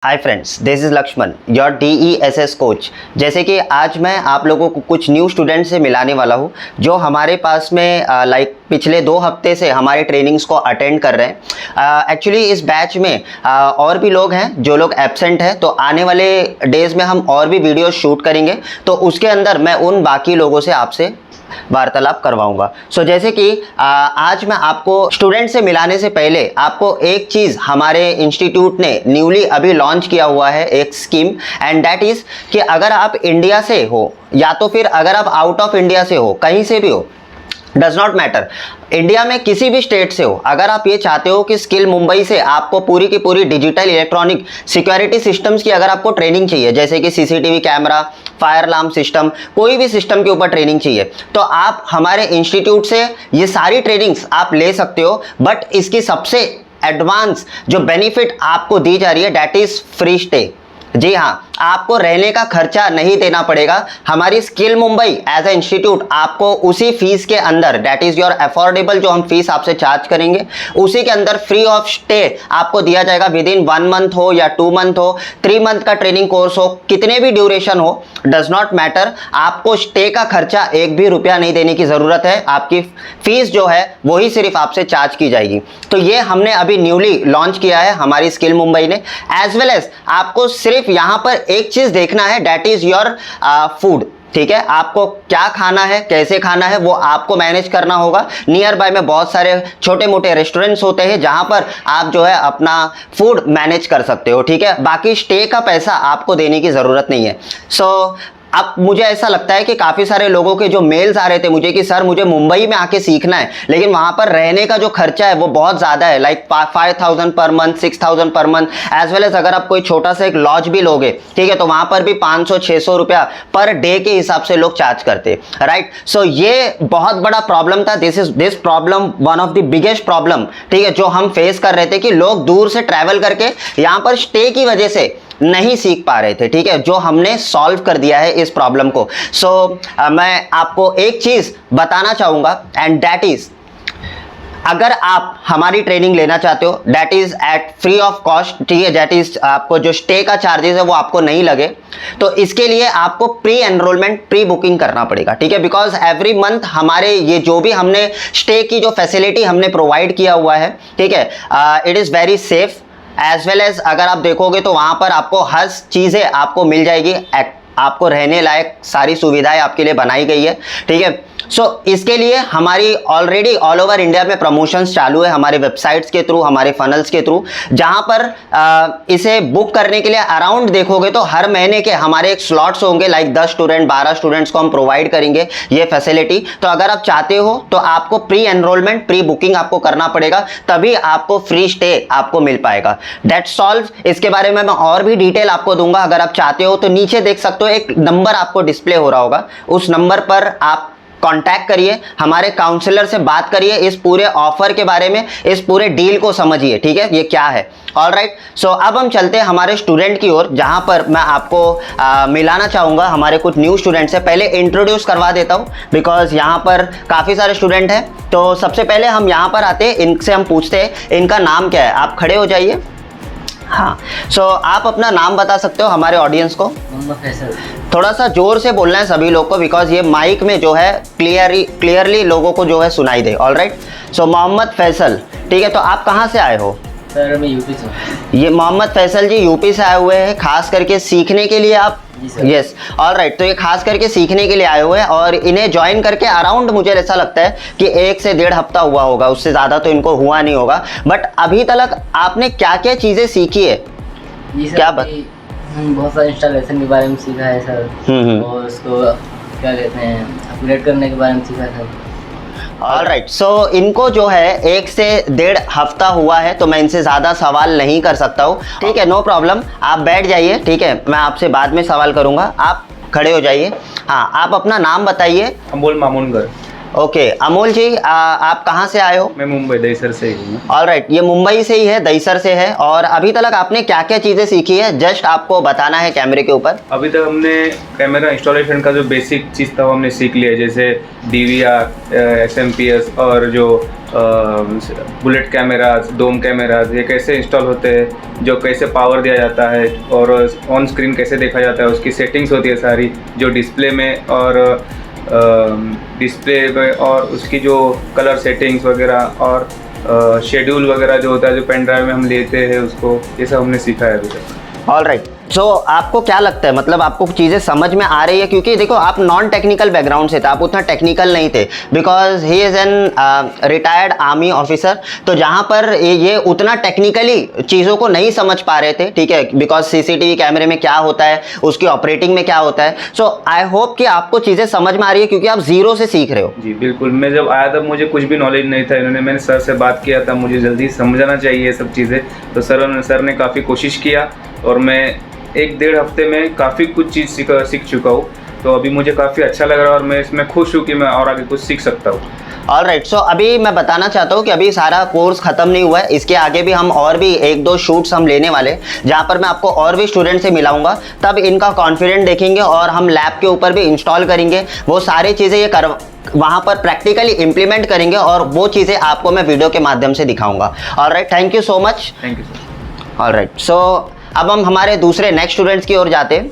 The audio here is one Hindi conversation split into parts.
Hi friends, this is Lakshman, your DESS coach. जैसे कि आज मैं आप लोगों को कुछ न्यू स्टूडेंट से मिलाने वाला हूँ जो हमारे पास में पिछले 2 हफ्ते से हमारे ट्रेनिंग्स को अटेंड कर रहे हैं। एक्चुअली इस बैच में और भी लोग हैं जो लोग एब्सेंट हैं, तो आने वाले डेज़ में हम और भी वीडियो शूट करेंगे, तो उसके अंदर मैं उन बाकी लोगों से आपसे वार्तालाप करवाऊंगा। सो जैसे कि आज मैं आपको स्टूडेंट से मिलाने से पहले आपको एक चीज़ हमारे इंस्टीट्यूट ने न्यूली अभी लॉन्च किया हुआ है, एक स्कीम, एंड दैट इज़ कि अगर आप इंडिया से हो या तो फिर अगर आप आउट ऑफ इंडिया से हो, कहीं से भी हो, डज नॉट मैटर, इंडिया में किसी भी स्टेट से हो, अगर आप ये चाहते हो कि स्किल मुंबई से आपको पूरी की पूरी डिजिटल इलेक्ट्रॉनिक सिक्योरिटी सिस्टम्स की अगर आपको ट्रेनिंग चाहिए, जैसे कि CCTV camera, fire alarm system, कोई भी सिस्टम के ऊपर ट्रेनिंग चाहिए, तो आप हमारे इंस्टीट्यूट से ये सारी ट्रेनिंग्स आप ले सकते हो। बट इसकी सबसे एडवांस जो बेनिफिट आपको दी जा रही है, दैट इज़ फ्री स्टे। जी हाँ, आपको रहने का खर्चा नहीं देना पड़ेगा। हमारी skill Mumbai as a institute आपको उसी फीस के अंदर, दैट इज योर अफोर्डेबल, जो हम फीस आपसे चार्ज करेंगे, उसी के अंदर फ्री ऑफ स्टे आपको दिया जाएगा। विद इन 1 मंथ हो या 2 मंथ हो, 3 मंथ का ट्रेनिंग कोर्स हो, कितने भी ड्यूरेशन हो, डज नॉट मैटर, आपको स्टे का खर्चा 1 भी रुपया नहीं देने की ज़रूरत है। आपकी फीस जो है वही सिर्फ आपसे चार्ज की जाएगी। तो ये हमने अभी न्यूली लॉन्च किया है हमारी स्किल मुंबई ने। एज वेल एज आपको सिर्फ यहाँ पर एक चीज देखना है, दैट इज योर फूड। ठीक है, आपको क्या खाना है, कैसे खाना है, वो आपको मैनेज करना होगा। नियर बाय में बहुत सारे छोटे मोटे रेस्टोरेंट्स होते हैं जहां पर आप जो है अपना फूड मैनेज कर सकते हो। ठीक है, बाकी स्टे का पैसा आपको देने की ज़रूरत नहीं है। सो अब मुझे ऐसा लगता है कि काफ़ी सारे लोगों के जो मेल्स आ रहे थे मुझे कि सर मुझे मुंबई में आके सीखना है, लेकिन वहाँ पर रहने का जो खर्चा है वो बहुत ज़्यादा है, like 5000 per month, 6000 per month, as well as अगर आप कोई छोटा सा एक लॉज भी लोगे, ठीक है, तो वहाँ पर भी 500-600 रुपया पर डे के हिसाब से लोग चार्ज करते, राइट। सो ये बहुत बड़ा प्रॉब्लम था। This problem one of the biggest problem, ठीक है, जो हम फेस कर रहे थे कि लोग दूर से ट्रैवल करके यहाँ पर स्टे की वजह से नहीं सीख पा रहे थे। ठीक है, जो हमने सॉल्व कर दिया है इस प्रॉब्लम को। मैं आपको एक चीज बताना चाहूंगा, एंड दैट इज, अगर आप हमारी ट्रेनिंग लेना चाहते हो, that is at free of cost, ठीक है, दैट इज आपको जो स्टे का चार्जेस है वो आपको नहीं लगे, तो इसके लिए आपको प्री एनरोलमेंट, प्री बुकिंग करना पड़ेगा। ठीक है, बिकॉज एवरी मंथ हमारे ये जो भी हमने स्टे की जो फैसिलिटी हमने प्रोवाइड किया हुआ है, ठीक है, it is very safe. As well as अगर आप देखोगे तो वहाँ पर आपको हर चीज़ें आपको मिल जाएगी, आपको रहने लायक सारी सुविधाएं आपके लिए बनाई गई है। ठीक है, सो इसके लिए हमारी ऑलरेडी ऑल ओवर इंडिया में प्रमोशंस चालू है, हमारे वेबसाइट्स के थ्रू, हमारे फनल्स के थ्रू, जहां पर इसे बुक करने के लिए अराउंड देखोगे तो हर महीने के हमारे एक स्लॉट्स होंगे, लाइक 10 स्टूडेंट, 12 स्टूडेंट्स को हम प्रोवाइड करेंगे ये फैसिलिटी। तो अगर आप चाहते हो तो आपको प्री एनरोलमेंट, प्री बुकिंग आपको करना पड़ेगा, तभी आपको फ्री स्टे आपको मिल पाएगा। That's solve. इसके बारे में मैं और भी डिटेल आपको दूंगा। अगर आप चाहते हो तो नीचे देख सकते हो, एक नंबर आपको डिस्प्ले हो रहा होगा, उस नंबर पर आप कांटेक्ट करिए, हमारे काउंसलर से बात करिए, इस पूरे ऑफर के बारे में, इस पूरे डील को समझिए। ठीक है, ये क्या है। ऑलराइट, सो अब हम चलते हैं हमारे स्टूडेंट की ओर, जहां पर मैं आपको मिलाना चाहूंगा हमारे कुछ न्यू स्टूडेंट से। पहले इंट्रोड्यूस करवा देता हूं बिकॉज यहां पर काफ़ी सारे स्टूडेंट हैं। तो सबसे पहले हम यहां पर आते हैं, इनसे हम पूछते हैं इनका नाम क्या है। आप खड़े हो जाइए। हाँ, सो आप अपना नाम बता सकते हो हमारे ऑडियंस को? मोहम्मद फैसल। थोड़ा सा जोर से बोलना है सभी लोग को, बिकॉज ये माइक में जो है क्लियरली लोगों को जो है सुनाई दे। ऑलराइट, सो मोहम्मद फैसल, ठीक है, तो आप कहाँ से आए हो? सर मैं यूपी से हूँ। ये मोहम्मद फैसल जी यूपी से आए हुए हैं, खास करके सीखने के लिए आप? यस, ऑलराइट, तो ये खास करके सीखने के लिए आए हुए हैं, और इन्हें ज्वाइन करके अराउंड मुझे ऐसा लगता है कि 1 से 1.5 हफ्ता हुआ होगा, उससे ज़्यादा तो इनको हुआ नहीं होगा। बट अभी तक आपने क्या क्या चीज़ें सीखी है? क्या बहुत सारे इंस्टॉलेशन के बारे में सीखा है सर, और उसको क्या कहते हैं, अपग्रेड करने के बारे में सीखा है सर। ऑलराइट, सो इनको जो है 1 से 1.5 हफ्ता हुआ है, तो मैं इनसे ज़्यादा सवाल नहीं कर सकता हूँ। ठीक है, नो प्रॉब्लम, आप बैठ जाइए। ठीक है, मैं आपसे बाद में सवाल करूँगा। आप खड़े हो जाइए। हाँ, आप अपना नाम बताइए। अमोल मामूनगर। ओके अमोल जी, आप कहाँ से आए हो? मैं मुंबई दहीसर से ही हूँ। ऑलराइट, ये मुंबई से ही है, दहीसर से है। और अभी तक आपने क्या क्या चीज़ें सीखी है, जस्ट आपको बताना है कैमरे के ऊपर। अभी तक हमने कैमरा इंस्टॉलेशन का जो बेसिक चीज़ था वो हमने सीख लिया, जैसे DVR, SMPS और जो बुलेट कैमराज, डोम कैमराज, ये कैसे इंस्टॉल होते हैं, जो कैसे पावर दिया जाता है और ऑन स्क्रीन कैसे देखा जाता है, उसकी सेटिंग्स होती है सारी जो डिस्प्ले में और और उसकी जो कलर सेटिंग्स वगैरह और शेड्यूल वगैरह जो होता है, जो पेन ड्राइव में हम लेते हैं उसको, ये सब हमने सीखा है अभी तक। ऑलराइट, सो आपको क्या लगता है, मतलब आपको चीज़ें समझ में आ रही है? क्योंकि देखो आप नॉन टेक्निकल बैकग्राउंड से थे, आप उतना टेक्निकल नहीं थे, because he is an retired army officer. तो जहाँ पर ये उतना टेक्निकली चीज़ों को नहीं समझ पा रहे थे, ठीक है, बिकॉज CCTV कैमरे में क्या होता है, उसकी ऑपरेटिंग में क्या होता है। सो आई होप कि आपको चीज़ें समझ में आ रही है, क्योंकि आप जीरो से सीख रहे हो। जी बिल्कुल, मैं जब आया तब मुझे कुछ भी नॉलेज नहीं था, मैंने सर से बात किया था, मुझे जल्दी समझाना चाहिए ये सब चीज़ें, तो सर ने काफ़ी कोशिश किया और मैं 1-1.5 हफ्ते में काफ़ी कुछ चीज़ सीख चुका हूँ। तो अभी मुझे काफ़ी अच्छा लग रहा है और मैं इसमें खुश हूँ कि मैं और आगे कुछ सीख सकता हूँ। ऑलराइट, सो अभी मैं बताना चाहता हूँ कि अभी सारा कोर्स खत्म नहीं हुआ है, इसके आगे भी हम और भी 1-2 शूट्स हम लेने वाले, जहाँ पर मैं आपको और भी स्टूडेंट से मिलाऊंगा, तब इनका कॉन्फिडेंट देखेंगे और हम लैब के ऊपर भी इंस्टॉल करेंगे। वो सारी चीज़ें ये वहाँ पर प्रैक्टिकली इम्प्लीमेंट करेंगे और वो चीज़ें आपको मैं वीडियो के माध्यम से दिखाऊंगा। Alright, thank you so much. Thank you sir. Alright, so अब हम हमारे दूसरे नेक्स्ट स्टूडेंट्स की ओर जाते हैं।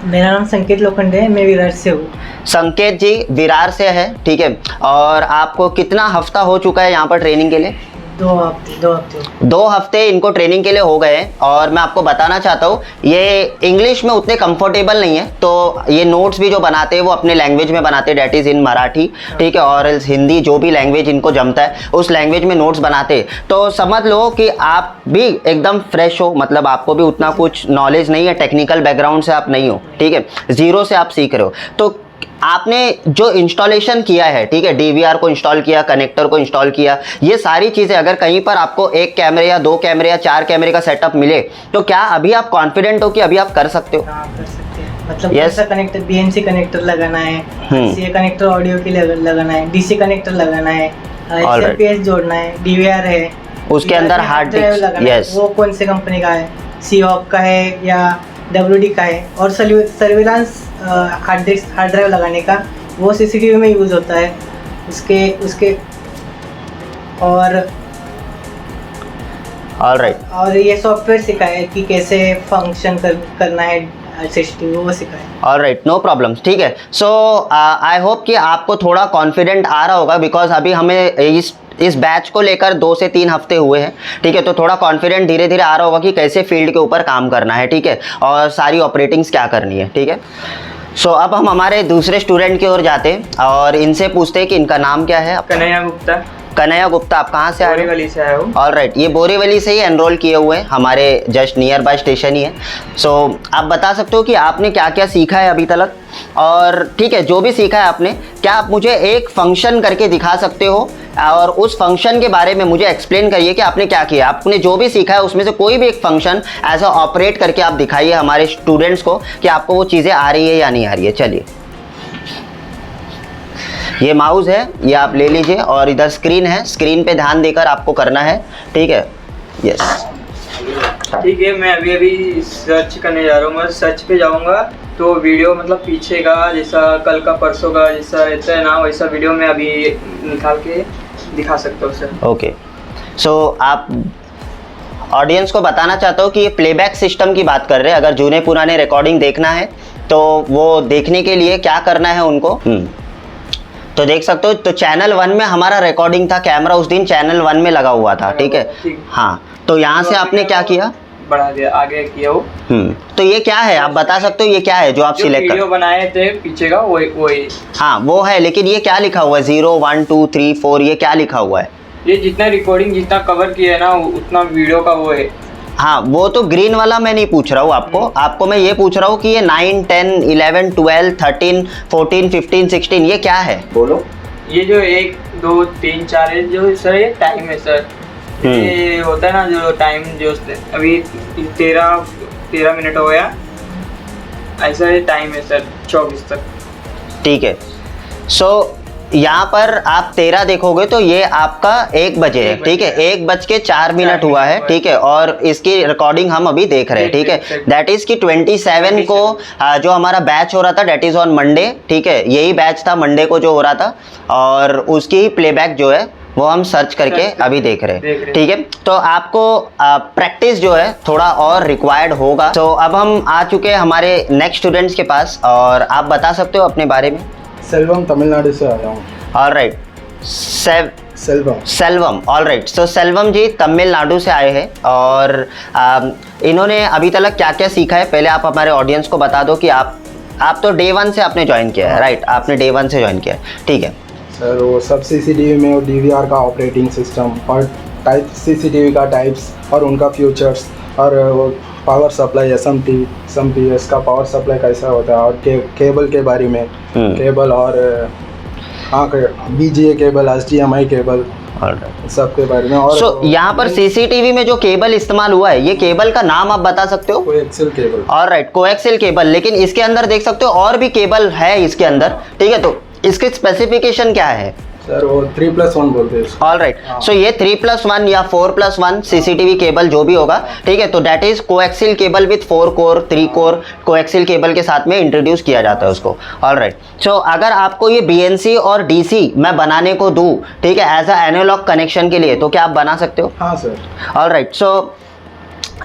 मेरा नाम संकेत लोखंडे है, मैं विरार से हूँ। संकेत जी विरार से है, ठीक है, और आपको कितना हफ्ता हो चुका है यहाँ पर ट्रेनिंग के लिए? 2 हफ्ते 2 हफ्ते इनको ट्रेनिंग के लिए हो गए हैं। और मैं आपको बताना चाहता हूँ ये इंग्लिश में उतने कंफर्टेबल नहीं है, तो ये नोट्स भी जो बनाते हैं वो अपने लैंग्वेज में बनाते हैं, डैट इज़ इन मराठी, ठीक है, और हिंदी, जो भी लैंग्वेज इनको जमता है उस लैंग्वेज में नोट्स बनाते हैं। तो समझ लो कि आप भी एकदम फ्रेश हो, मतलब आपको भी उतना कुछ नॉलेज नहीं है, टेक्निकल बैकग्राउंड से आप नहीं हो, ठीक है, ज़ीरो से आप सीख रहे हो। तो आपने जो इंस्टॉलेशन किया है, ठीक है, DVR को इंस्टॉल किया, कनेक्टर को इंस्टॉल किया, ये सारी चीज़ें अगर कहीं पर आपको 1 कैमरे या 2 कैमरे या 4 कैमरे का सेटअप मिले, तो क्या अभी आप कॉन्फिडेंट हो कि अभी आप कर सकते हो? हाँ, कर सकते हैं। मतलब Yes. कैसा कनेक्टर, BNC कनेक्टर लगाना है, CA कनेक्टर ऑडियो के लिए लगाना है, DC कनेक्टर लगाना है, SMPS जोड़ना है, DVR है, उसके अंदर हार्ड डिस्क, यस, वो कौन से कंपनी का है, C-Hop का है या WD का है, और सर्विलांस हार्ड ड्राइव लगाने का, वो CCTV में यूज़ होता है। उसके ऑलराइट, और ये सॉफ्टवेयर सिखाया है कि कैसे फंक्शन करना है CCTV, वो सिखाया है। ऑलराइट, नो प्रॉब्लम, ठीक है। सो आई होप कि आपको थोड़ा कॉन्फिडेंट आ रहा होगा, बिकॉज अभी हमें इस बैच को लेकर 2 से 3 हफ्ते हुए हैं, ठीक है, तो थोड़ा कॉन्फिडेंट धीरे धीरे आ रहा होगा कि कैसे फील्ड के ऊपर काम करना है, ठीक है, और सारी ऑपरेटिंग्स क्या करनी है, ठीक है। सो अब हम हमारे दूसरे स्टूडेंट की ओर जाते हैं और इनसे पूछते हैं कि इनका नाम क्या है। कन्हैया गुप्ता। कन्हैया गुप्ता, आप कहाँ से आए? बोरीवली से आया हूँ। ऑलराइट, ये बोरीवली से ही एनरोल किए हुए हैं, हमारे जस्ट नियर बाय स्टेशन ही है। सो आप बता सकते हो कि आपने क्या क्या सीखा है अभी तक, और ठीक है, जो भी सीखा है आपने, क्या आप मुझे एक फंक्शन करके दिखा सकते हो और उस फंक्शन के बारे में मुझे एक्सप्लेन करिए कि आपने क्या किया। आपने जो भी सीखा है उसमें से कोई भी एक फंक्शन ऐसा ऑपरेट करके आप दिखाइए हमारे स्टूडेंट्स को कि आपको वो चीज़ें आ रही है या नहीं आ रही है। चलिए, ये माउस है, ये आप ले लीजिए, और इधर स्क्रीन है, स्क्रीन पे ध्यान देकर आपको करना है, ठीक है, यस। ठीक है, मैं अभी सर्च करने जा रहा हूँ। मैं सर्च पे जाऊँगा तो वीडियो मतलब पीछे का, जैसा कल का परसों का जैसा रहता है ना, वैसा वीडियो मैं अभी निकाल के दिखा सकता हूँ सर। ओके, सो आप ऑडियंस को बताना चाहता हूँ कि ये प्लेबैक सिस्टम की बात कर रहे हैं। अगर जूने पुराने रिकॉर्डिंग देखना है तो वो देखने के लिए क्या करना है उनको, तो देख सकते हो, तो चैनल 1 में हमारा रिकॉर्डिंग था, कैमरा उस दिन चैनल 1 में लगा हुआ था, ठीक है, हाँ। तो यहाँ से आपने क्या किया, बढ़ा दिया, आगे किया वो। तो ये क्या है, आप बता सकते हो ये क्या है जो आप सिलेक्ट वीडियो बनाए थे पीछे का, वही हाँ वो है, लेकिन ये क्या लिखा हुआ है, 0 1 2 3 4, ये क्या लिखा हुआ है? ये जितना रिकॉर्डिंग जितना कवर किया है ना, उतना वीडियो का वो है। हाँ, वो तो ग्रीन वाला मैं नहीं पूछ रहा हूँ आपको मैं ये पूछ रहा हूँ कि ये 9 10 11 12 13 14 15 16 ये क्या है, बोलो। ये जो 1 2 3 4 है जो सर, ये टाइम है सर। ये होता है ना जो टाइम, जो अभी 13 मिनट हो गया, ऐसा ये टाइम है सर, 24 तक। ठीक है। सो यहाँ पर आप 13 देखोगे तो ये आपका 1 बजे है, ठीक है, 1:04 हुआ है, ठीक है, और इसकी रिकॉर्डिंग हम अभी देख रहे हैं, ठीक है। दैट इज कि 27 को जो हमारा बैच हो रहा था, डेट इज ऑन मंडे, ठीक है, यही बैच था मंडे को जो हो रहा था, और उसकी ही प्लेबैक जो है वो हम सर्च करके अभी देख रहे हैं, ठीक है। तो आपको प्रैक्टिस जो है थोड़ा और रिक्वायर्ड होगा। तो अब हम आ चुके हैं हमारे नेक्स्ट स्टूडेंट्स के पास, और आप बता सकते हो अपने बारे में। सेल्वम तमिलनाडु से आया हूँ। All right, Selvam, all right. So Selvam ji Tamil Nadu से आए हैं, और इन्होंने अभी तक क्या क्या सीखा है पहले आप हमारे ऑडियंस को बता दो कि आप तो डे 1 से आपने ज्वाइन किया है, राइट, आपने डे 1 से ज्वाइन किया है, ठीक है सर। वो सब सीसीटीवी में वो डीवीआर का ऑपरेटिंग सिस्टम और टाइप सीसीटीवी का टाइप्स और उनका फ्यूचर्स, और वो पावर सप्लाई एसएमपीएस का पावर सप्लाई कैसा होता है, और केबल के बारे में, केबल और बीजीए केबल, एचडीएमआई केबल, सबके बारे में। और यहाँ पर सीसीटीवी में जो केबल इस्तेमाल हुआ है, ये केबल का नाम आप बता सकते हो? Coaxial cable. All right, coaxial cable, लेकिन इसके अंदर देख सकते हो और भी केबल है इसके अंदर, ठीक है। तो इसके स्पेसिफिकेशन क्या है सर? वो 3+1 बोलते हैं। ऑल राइट, सो ये 3+1 या 4+1 सीसीटीवी केबल जो भी होगा, ठीक है, तो that is coaxial cable with 4 core 3 core coaxial cable के साथ में इंट्रोड्यूस किया जाता है उसको। ऑल राइट, सो अगर आपको ये बीएनसी और डीसी मैं बनाने को दूं, ठीक है, एज अ एनालॉग कनेक्शन के लिए, तो क्या आप बना सकते हो? हाँ सर। ऑल राइट, सो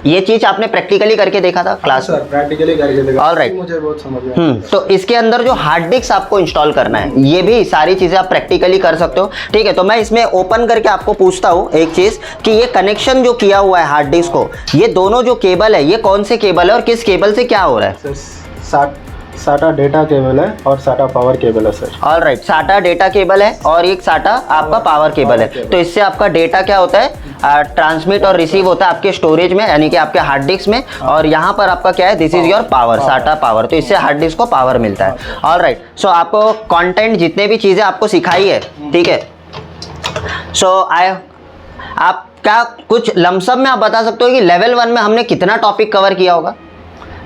ये चीज आपने प्रैक्टिकली करके देखा था क्लास में? प्रैक्टिकली करके देखा। ऑल राइट, मुझे बहुत समझ में आया। तो इसके अंदर जो हार्ड डिस्क आपको इंस्टॉल करना है, ये भी सारी चीजें आप प्रैक्टिकली कर सकते हो, ठीक है। तो मैं इसमें ओपन करके आपको पूछता हूँ एक चीज कि ये कनेक्शन जो किया हुआ है हार्ड डिस्क को, ये दोनों जो केबल है, ये कौन से केबल है और किस केबल से क्या हो रहा है? साटा डेटा केबल है और साटा पावर केबल है सर। ऑल राइट, साटा डेटा केबल है और एक साटा आपका पावर केबल है। तो इससे आपका डेटा क्या होता है, ट्रांसमिट और रिसीव होता है आपके स्टोरेज में, यानी कि आपके हार्ड डिस्क में, और यहाँ पर आपका क्या है, दिस इज योर पावर, साटा पावर। तो इससे हार्ड डिस्क को पावर मिलता है। ऑल राइट, सो आपको कंटेंट जितने भी चीज़ें आपको सिखाई है, ठीक है, सो आप क्या कुछ लमसम में आप बता सकते हो कि लेवल 1 में हमने कितना टॉपिक कवर किया होगा?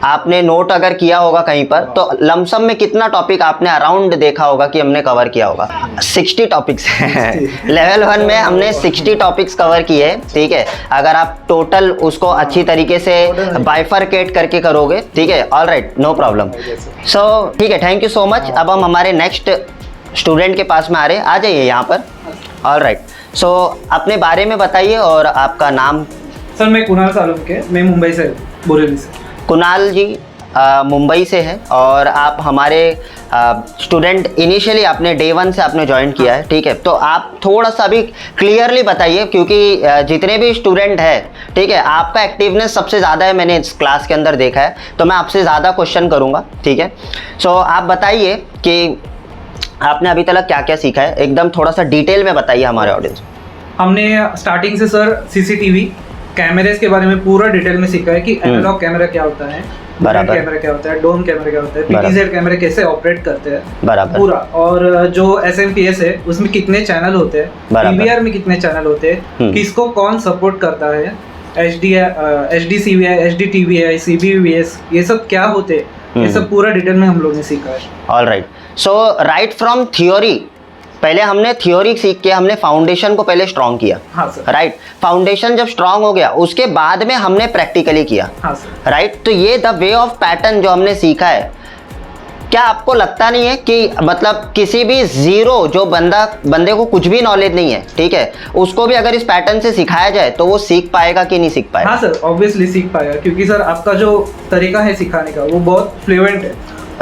आपने नोट अगर किया होगा कहीं पर, तो लमसम में कितना टॉपिक आपने अराउंड देखा होगा कि हमने कवर किया होगा? 60 टॉपिक्स हैं। लेवल 1 में हमने 60 टॉपिक्स कवर किए, ठीक है। अगर आप टोटल उसको अच्छी तरीके से बाइफरकेट करके करोगे, ठीक है, ऑल राइट, नो प्रॉब्लम। सो ठीक है, थैंक यू सो मच। अब हम हमारे नेक्स्ट स्टूडेंट के पास में आ रहे हैं, आ जाइए यहाँ पर। ऑल राइट, सो अपने बारे में बताइए और आपका नाम। सर मैं कुणाल सालुंके, मैं मुंबई से, बोरेवली से। कुणाल जी मुंबई से है, और आप हमारे स्टूडेंट इनिशियली आपने डे 1 से आपने ज्वाइन किया है, ठीक है। तो आप थोड़ा सा भी क्लियरली बताइए, क्योंकि जितने भी स्टूडेंट हैं, ठीक है, आपका एक्टिवनेस सबसे ज़्यादा है, मैंने इस क्लास के अंदर देखा है, तो मैं आपसे ज़्यादा क्वेश्चन करूँगा, ठीक है। सो आप बताइए कि आपने अभी तक क्या क्या सीखा है, एकदम थोड़ा सा डिटेल में बताइए हमारे ऑडियंस। हमने स्टार्टिंग से सर सीसीटीवी कैमरेज के बारे में पूरा डिटेल में सीखा है कि एनालॉग कैमरा क्या होता है, बराबर, कैमरा क्या होता है, डोम कैमरा क्या होता है, पीटीजेड कैमरे कैसे ऑपरेट करते हैं, बराबर, पूरा, और जो एसएमपीएस है उसमें कितने चैनल होते हैं, डीवीआर में कितने चैनल होते हैं, किसको कौन सपोर्ट करता है, एचडीसीवीआई, एचडीटीवीआई, सीबीवीएस, ये सब क्या होते हैं, ये सब पूरा डिटेल में हम लोग ने सीखा है। All right, so right from theory, पहले हमने थ्योरी सीख के हमने फाउंडेशन को पहले स्ट्रॉन्ग किया, हाँ सर, राइट। फाउंडेशन जब स्ट्रॉन्ग हो गया, उसके बाद में हमने प्रैक्टिकली किया, हाँ सर, राइट। तो ये द वे ऑफ पैटर्न जो हमने सीखा है, क्या आपको लगता नहीं है कि मतलब किसी भी जीरो जो बंदे को कुछ भी नॉलेज नहीं है, ठीक है, उसको भी अगर इस पैटर्न से सिखाया जाए तो वो सीख पाएगा कि नहीं सीख पाएगा? हाँ सर, ऑब्वियसली सीख पाएगा, क्योंकि सर आपका जो तरीका है सिखाने का वो बहुत फ्लुएंट है,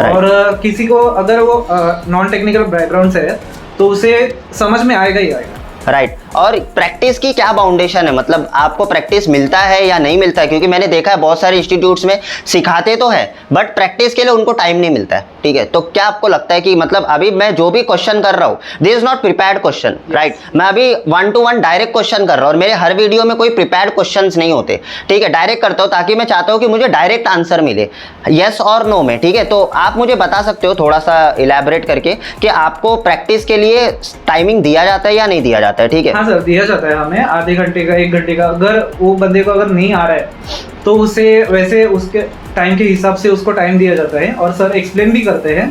और किसी को अगर वो नॉन टेक्निकल बैकग्राउंड से है तो उसे समझ में आएगा ही आएगा, राइट। और प्रैक्टिस की क्या बाउंडेशन है, मतलब आपको प्रैक्टिस मिलता है या नहीं मिलता है? क्योंकि मैंने देखा है बहुत सारे इंस्टीट्यूट्स में सिखाते तो है, बट प्रैक्टिस के लिए उनको टाइम नहीं मिलता है, ठीक है। तो क्या आपको लगता है कि मतलब अभी मैं जो भी क्वेश्चन कर रहा हूँ, this is not prepared question, right. मैं अभी 1-to-1 डायरेक्ट क्वेश्चन कर रहा हूँ, और मेरे हर वीडियो में कोई प्रिपेयर्ड क्वेश्चन नहीं होते, ठीक है। डायरेक्ट करता हूँ ताकि मैं चाहता हूँ कि मुझे डायरेक्ट आंसर मिले, येस और नो में, ठीक है। तो आप मुझे बता सकते हो थोड़ा सा इलेबोरेट करके कि आपको प्रैक्टिस के लिए टाइमिंग दिया जाता है या नहीं दिया जाता है, ठीक है? हाँ सर, दिया जाता है हमें आधे घंटे का, 1 घंटे का। अगर वो बंदे को अगर नहीं आ रहा है तो उसे वैसे उसके टाइम के हिसाब से उसको टाइम दिया जाता है, और सर एक्सप्लेन भी करते हैं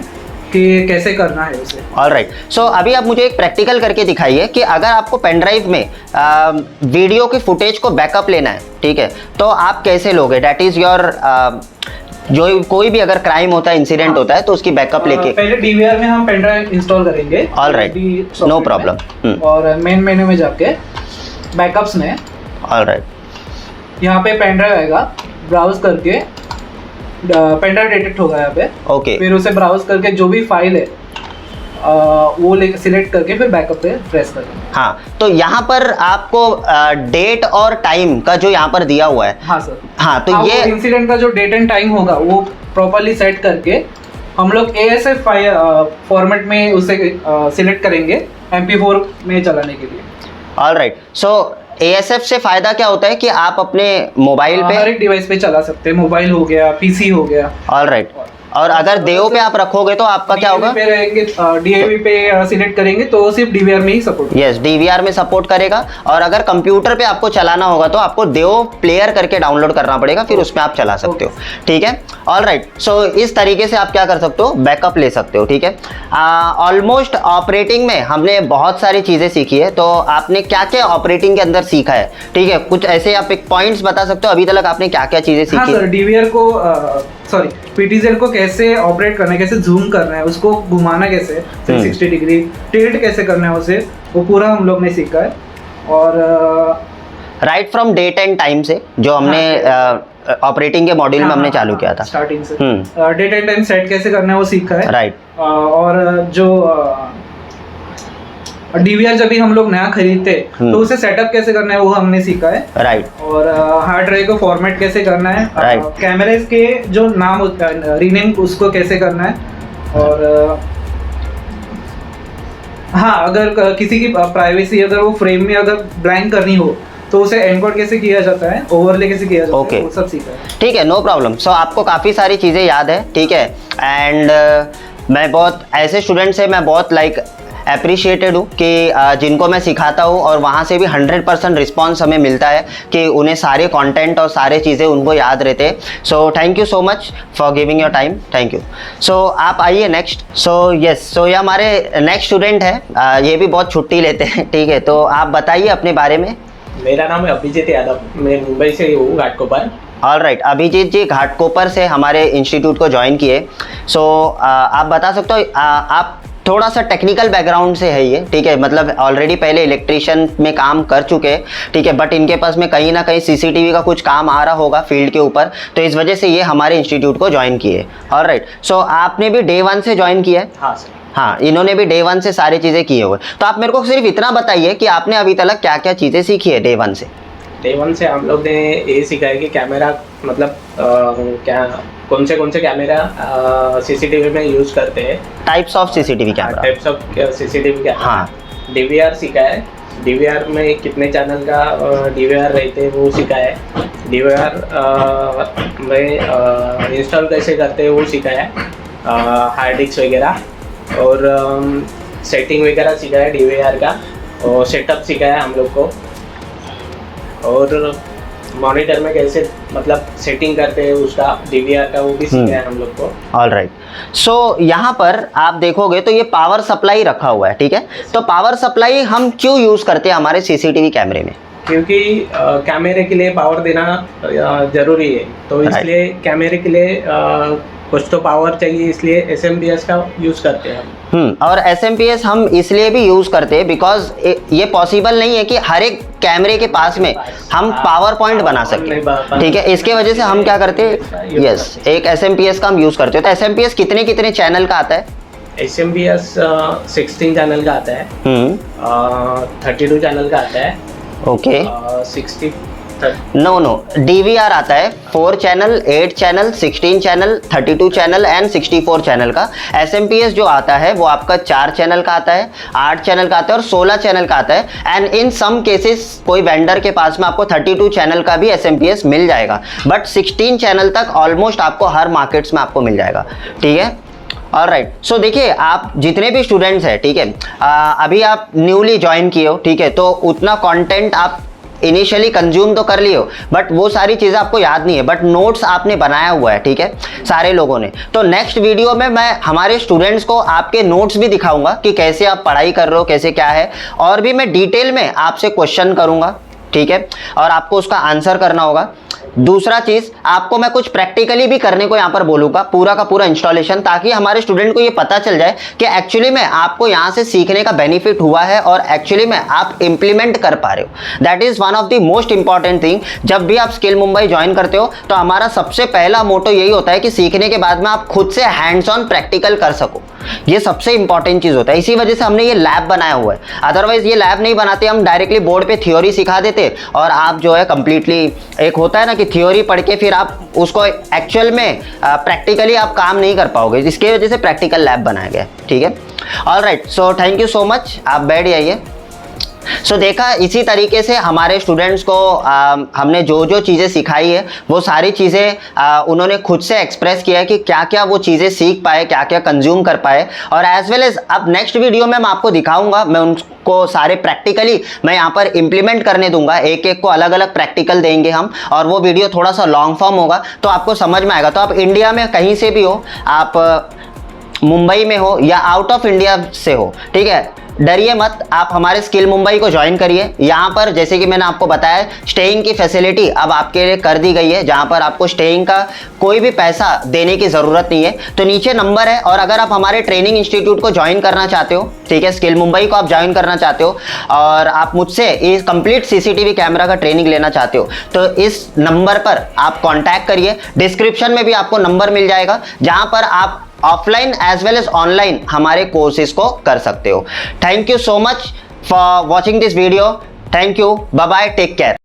कि कैसे करना है उसे। ऑलराइट, सो अभी आप मुझे एक प्रैक्टिकल करके दिखाइए कि अगर आपको पेन ड्राइव में वीडियो की फुटेज को बैकअप लेना है, ठीक है, तो आप कैसे लोगे? दैट इज योर जो कोई भी अगर क्राइम होता है, इंसिडेंट होता है, तो उसकी बैकअप लेके पहले डीवीआर में हम पेन ड्राइव इंस्टॉल करेंगे। Alright, no problem. और मेन मेन्यू में जाके बैकअप्स में ऑलराइट, यहाँ पे पेन ड्राइव आएगा, ब्राउज करके पेन ड्राइव डिटेक्ट होगा यहाँ पे। ओके, फिर उसे ब्राउज करके जो भी फाइल है वो लेके सिलेक्ट करके फिर बैकअप पे प्रेस करना। हाँ, तो यहाँ पर आपको डेट और टाइम का जो यहाँ पर दिया हुआ है, हाँ सर, हाँ, तो ये इंसिडेंट का जो डेट एंड टाइम होगा वो प्रॉपर्ली सेट करके हम लोग ASF फॉर्मेट में उसे सिलेक्ट करेंगे MP4 में चलाने के लिए। ऑलराइट, सो ASF से फायदा क्या होता है कि आप अपने मोबाइल पे हर एक डिवाइस पे चला सकते हैं, मोबाइल हो गया, PC हो गया। ऑलराइट, और अगर देव पे आप रखोगे तो आपका क्या होगा? पे रहेंगे, DAV पे सिलेक्ट करेंगे तो सिर्फ DVR में ही सपोर्ट। यस, DVR में सपोर्ट करेगा। और अगर कंप्यूटर पे आपको चलाना होगा तो आपको देव प्लेयर करके डाउनलोड करना पड़ेगा, फिर उसमें आप चला सकते हो, ठीक है। ऑलराइट, सो इस तरीके से आप क्या कर सकते हो, बैकअप ले सकते हो, ठीक है। ऑलमोस्ट ऑपरेटिंग में हमने बहुत सारी चीज़ें सीखी है, तो आपने क्या क्या ऑपरेटिंग के अंदर सीखा है, ठीक है? कुछ ऐसे आप एक पॉइंट्स बता सकते हो अभी तक आपने क्या क्या चीज़ें सीखी? हाँ सर, DVR को PTZ को कैसे ऑपरेट करना है, कैसे जूम करना है, उसको घुमाना कैसे 360 डिग्री, टिल्ट कैसे करना है उसे, वो पूरा हम लोग ने सीखा है। और right from date and time से जो हमने ऑपरेटिंग के मॉड्यूल में हमने चालू किया था, स्टार्टिंग से डेट एंड टाइम सेट कैसे करना है वो सीखा है। राइट, और जो DVR जब भी हम लोग नया खरीदते तो उसे सेटअप कैसे करना है वो हमने सीखा है। राइट, और हार्ड ड्राइव को फॉर्मेट कैसे करना है, Right. कैमरेज के जो नाम होता है रीनेम उसको कैसे करना है। और हाँ, अगर किसी की प्राइवेसी अगर वो फ्रेम में अगर ब्लैंक करनी हो तो उसे एनकोड कैसे किया जाता है, ओवरले कैसे किया जाता Okay. है, वो सब सीखा है। ठीक है, नो प्रॉब्लम। सो आपको काफ़ी सारी चीज़ें याद है, ठीक है। एंड मैं बहुत ऐसे स्टूडेंट से मैं बहुत अप्रिशिएटेड हूँ कि जिनको मैं सिखाता हूँ और वहाँ से भी 100% रिस्पॉन्स हमें मिलता है कि उन्हें सारे कंटेंट और सारे चीज़ें उनको याद रहते हैं। So thank you so much for giving your time, thank you. So आप आइए नेक्स्ट। सो यस, सो ये हमारे नेक्स्ट स्टूडेंट है, ये भी बहुत छुट्टी लेते हैं, ठीक है। तो आप बताइए अपने बारे में। मेरा नाम है अभिजीत यादव, मैं मुंबई से हूँ, घाटकोपर। ऑलराइट, अभिजीत जी घाटकोपर से हमारे इंस्टीट्यूट को ज्वाइन किए। सो आप बता सकते हो, आप थोड़ा सा टेक्निकल बैकग्राउंड से है ये, ठीक है, मतलब ऑलरेडी पहले इलेक्ट्रिशियन में काम कर चुके हैं, ठीक है, बट इनके पास में कहीं ना कहीं CCTV का कुछ काम आ रहा होगा फील्ड के ऊपर, तो इस वजह से ये हमारे इंस्टीट्यूट को ज्वाइन किए। ऑलराइट, सो आपने भी Day 1 से ज्वाइन किया है? हाँ सर। हाँ, इन्होंने भी Day 1 से सारी चीज़ें किए हुए। तो आप मेरे को सिर्फ इतना बताइए कि आपने अभी तक क्या क्या चीज़ें सीखी है Day 1 से? Day 1 से हम लोग ने ये सीखा है कि कैमरा मतलब क्या कौन से कैमरा CCTV में यूज करते हैं, types of CCTV camera, types of CCTV camera. हाँ, DVR सीखा है, DVR में कितने चैनल का DVR रहते हैं वो सीखा है, DVR में इंस्टॉल कैसे करते हैं वो सीखा है, हार्ड डिस्क वगैरह, और सेटिंग वगैरह सीखा है DVR का, और सेटअप सीखा है हम लोग को, और मॉनिटर में कैसे मतलब सेटिंग करते हैं उसका DVR का वो भी सीखा है हम लोग को। ऑलराइट, सो यहाँ पर आप देखोगे तो ये पावर सप्लाई रखा हुआ है, ठीक है। तो पावर सप्लाई हम क्यों यूज़ करते हैं हमारे CCTV कैमरे में? क्योंकि कैमरे के लिए पावर देना जरूरी है, तो इसलिए कैमरे के लिए कुछ तो पावर चाहिए, इसलिए SMPS का यूज़ करते हैं हम। और SMPS हम इसलिए भी यूज़ करते हैं बिकॉज ये पॉसिबल नहीं है कि हर एक कैमरे के पास में हम पावर पॉइंट बना सकें, ठीक है। इसके वजह से हम क्या करते हैं, यस, एक SMPS का हम यूज़ करते हैं। तो SMPS कितने कितने चैनल का आता है? SMPS 16 चैनल का आता है, 32 चैनल का आता है, ओके, 60 नो DVR आता है 4 channel, 8 channel, 16 channel, 32 channel and 64 channel का। SMPS जो आता है वो आपका 4 चैनल का आता है, 8 चैनल का आता है और 16 चैनल का आता है। एंड इन सम केसेस कोई वेंडर के पास में आपको 32 चैनल का भी SMPS मिल जाएगा, बट 16 चैनल तक ऑलमोस्ट आपको हर मार्केट्स में आपको मिल जाएगा, ठीक है। ऑलराइट, सो देखिए, आप जितने भी स्टूडेंट्स हैं, ठीक है, अभी आप न्यूली ज्वाइन किए हो, ठीक है, तो उतना कंटेंट आप इनिशियली कंज्यूम तो कर लिए हो, बट वो सारी चीज़ें आपको याद नहीं है, बट नोट्स आपने बनाया हुआ है, ठीक है, सारे लोगों ने। तो नेक्स्ट वीडियो में मैं हमारे स्टूडेंट्स को आपके नोट्स भी दिखाऊंगा कि कैसे आप पढ़ाई कर रहे हो, कैसे क्या है, और भी मैं डिटेल में आपसे क्वेश्चन करूंगा, ठीक है, और आपको उसका आंसर करना होगा। दूसरा चीज, आपको मैं कुछ प्रैक्टिकली भी करने को यहाँ पर बोलूंगा, पूरा का पूरा इंस्टॉलेशन, ताकि हमारे स्टूडेंट को ये पता चल जाए कि एक्चुअली में आपको यहाँ से सीखने का बेनिफिट हुआ है और एक्चुअली में आप इंप्लीमेंट कर पा रहे हो। That is one of the most important thing. जब भी आप स्किल मुंबई ज्वाइन करते हो तो हमारा सबसे पहला मोटो यही होता है कि सीखने के बाद में आप खुद से हैंड्स ऑन प्रैक्टिकल कर सको। ये सबसे इंपॉर्टेंट चीज होता है, इसी वजह से हमने ये लैब बनाया हुआ है। अदरवाइज ये लैब नहीं बनाते, हम डायरेक्टली बोर्ड पे थ्योरी सिखा देते और आप जो है कंप्लीटली, एक होता है ना कि थ्योरी पढ़ के फिर आप उसको एक्चुअल में प्रैक्टिकली आप काम नहीं कर पाओगे, इसके वजह से प्रैक्टिकल लैब बनाया गया, ठीक है। Alright, so thank you so much, आप बैठ जाइए। सो देखा, इसी तरीके से हमारे स्टूडेंट्स को हमने जो जो चीज़ें सिखाई है वो सारी चीज़ें उन्होंने खुद से एक्सप्रेस किया है कि क्या क्या वो चीज़ें सीख पाए, क्या क्या कंज्यूम कर पाए, और एज वेल एज अब नेक्स्ट वीडियो में मैं आपको दिखाऊंगा, मैं उनको सारे प्रैक्टिकली मैं यहाँ पर इम्प्लीमेंट करने दूंगा, एक एक को अलग अलग प्रैक्टिकल देंगे हम, और वो वीडियो थोड़ा सा लॉन्ग फॉर्म होगा तो आपको समझ में आएगा। तो आप इंडिया में कहीं से भी हो, आप मुंबई में हो या आउट ऑफ इंडिया से हो, ठीक है, डरिए मत, आप हमारे स्किल मुंबई को ज्वाइन करिए। यहाँ पर जैसे कि मैंने आपको बताया, स्टेइंग की फैसिलिटी अब आपके लिए कर दी गई है, जहाँ पर आपको स्टेइंग का कोई भी पैसा देने की ज़रूरत नहीं है। तो नीचे नंबर है, और अगर आप हमारे ट्रेनिंग इंस्टीट्यूट को ज्वाइन करना चाहते हो, ठीक है, स्किल मुंबई को आप ज्वाइन करना चाहते हो और आप मुझसे इस कंप्लीट सीसीटीवी कैमरा का ट्रेनिंग लेना चाहते हो, तो इस नंबर पर आप कॉन्टैक्ट करिए। डिस्क्रिप्शन में भी आपको नंबर मिल जाएगा, जहाँ पर आप offline as well as online हमारे कोर्सेज को कर सकते हो। Thank you so much for watching this video. Thank you, bye bye, take care.